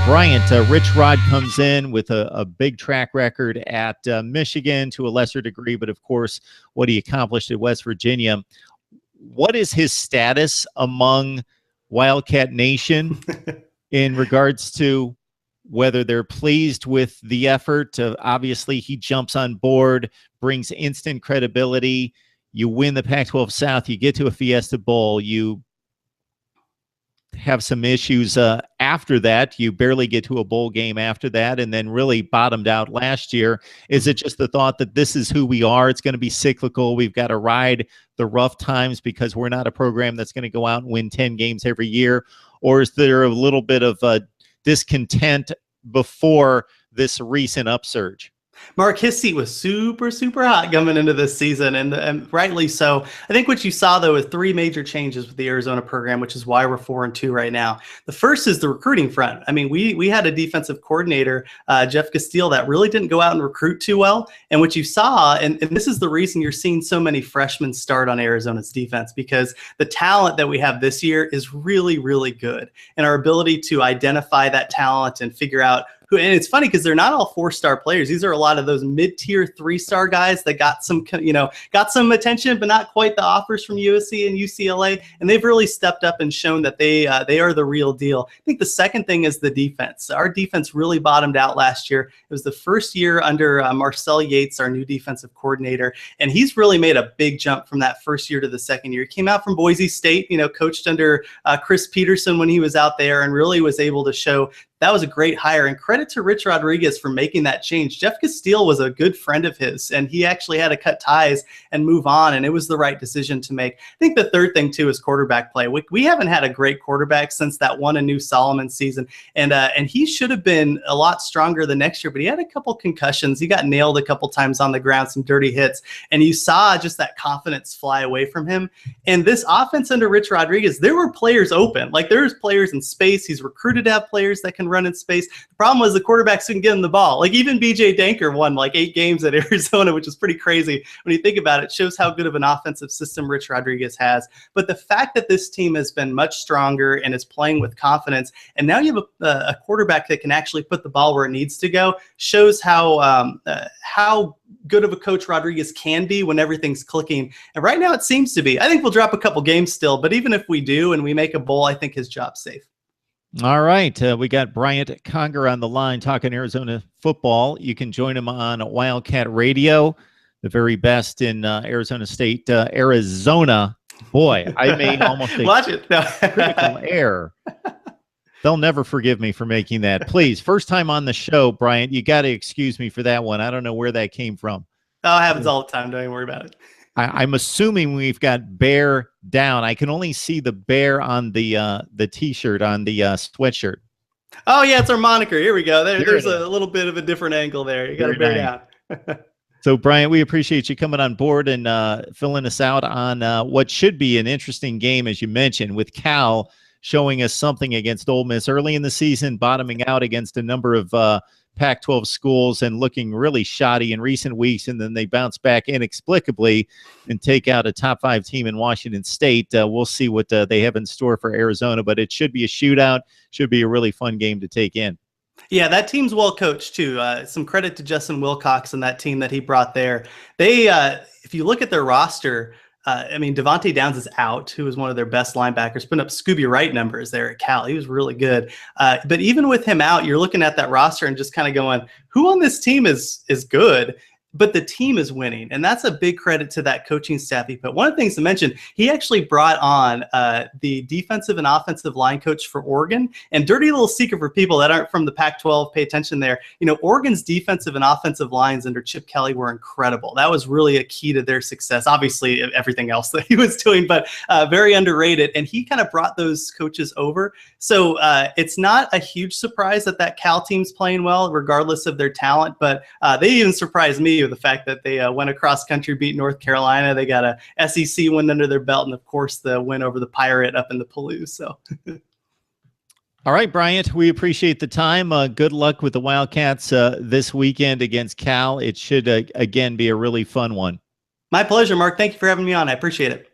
Bryant, Rich Rod comes in with a big track record at Michigan to a lesser degree, but of course, what he accomplished at West Virginia. What is his status among Wildcat Nation in regards to whether they're pleased with the effort? Obviously, he jumps on board, brings instant credibility. You win the Pac-12 South, you get to a Fiesta Bowl, you have some issues after that. You barely get to a bowl game after that, and then really bottomed out last year. Is it just the thought that this is who we are? It's going to be cyclical. We've got to ride the rough times because we're not a program that's going to go out and win 10 games every year? Or is there a little bit of discontent before this recent upsurge? Mark, his seat was super, super hot coming into this season, and rightly so. I think what you saw, though, is three major changes with the Arizona program, which is why we're 4-2 right now. The first is the recruiting front. I mean, we had a defensive coordinator, Jeff Castile, that really didn't go out and recruit too well. And what you saw, and this is the reason you're seeing so many freshmen start on Arizona's defense, because the talent that we have this year is really, really good. And our ability to identify that talent and figure out who, and it's funny because they're not all 4-star players. These are a lot of those mid-tier 3-star guys that got some attention, but not quite the offers from USC and UCLA. And they've really stepped up and shown that they are the real deal. I think the second thing is the defense. Our defense really bottomed out last year. It was the first year under Marcel Yates, our new defensive coordinator, and he's really made a big jump from that first year to the second year. He came out from Boise State, coached under Chris Peterson when he was out there, and really was able to show that was a great hire. And credit to Rich Rodriguez for making that change. Jeff Castile was a good friend of his, and he actually had to cut ties and move on, and it was the right decision to make. I think the third thing, too, is quarterback play. We haven't had a great quarterback since that one Anu Solomon season, and he should have been a lot stronger the next year, but he had a couple concussions. He got nailed a couple times on the ground, some dirty hits, and you saw just that confidence fly away from him. And this offense under Rich Rodriguez, there were players open. Like, there's players in space. He's recruited to have players that can run in space. The problem was the quarterbacks couldn't get him the ball. Like, even BJ Danker won like 8 games at Arizona, which is pretty crazy when you think about it. It shows how good of an offensive system Rich Rodriguez has. But the fact that this team has been much stronger and is playing with confidence, and now you have a quarterback that can actually put the ball where it needs to go, shows how good of a coach Rodriguez can be when everything's clicking. And right now it seems to be. I think we'll drop a couple games still, but even if we do and we make a bowl, I think his job's safe. All right. We got Bryant Conger on the line talking Arizona football. You can join him on Wildcat Radio, the very best in Arizona State, Arizona. Boy, I made almost a Watch it. No. critical error. They'll never forgive me for making that. Please, first time on the show, Bryant, you got to excuse me for that one. I don't know where that came from. Oh, it happens all the time. Don't even worry about it. I'm assuming we've got bear down. I can only see the bear on the T-shirt, on the sweatshirt. Oh, yeah, it's our moniker. Here we go. There's a little bit of a different angle there. You got to bear down. So, Brian, we appreciate you coming on board and filling us out on what should be an interesting game, as you mentioned, with Cal showing us something against Ole Miss early in the season, bottoming out against a number of Pac-12 schools and looking really shoddy in recent weeks, and then they bounce back inexplicably and take out a top 5 team in Washington State. We'll see what they have in store for Arizona, but it should be a shootout, should be a really fun game to take in. Yeah, that team's well coached too. Some credit to Justin Wilcox and that team that he brought there. They, if you look at their roster, I mean, Devontae Downs is out, who was one of their best linebackers, putting up Scooby Wright numbers there at Cal. He was really good. But even with him out, you're looking at that roster and just kind of going, who on this team is good? But the team is winning, and that's a big credit to that coaching staff he put. One of the things to mention, he actually brought on the defensive and offensive line coach for Oregon. And dirty little secret for people that aren't from the Pac-12, pay attention there. You know, Oregon's defensive and offensive lines under Chip Kelly were incredible. That was really a key to their success. Obviously, everything else that he was doing, but very underrated. And he kind of brought those coaches over. So it's not a huge surprise that Cal team's playing well, regardless of their talent. But they even surprised me with the fact that they went across country, beat North Carolina. They got a SEC win under their belt, and of course the win over the Pirate up in the Palouse. So all right, Bryant, we appreciate the time. Good luck with the Wildcats this weekend against Cal. It should again be a really fun one. My pleasure, Mark. Thank you for having me on. I appreciate it.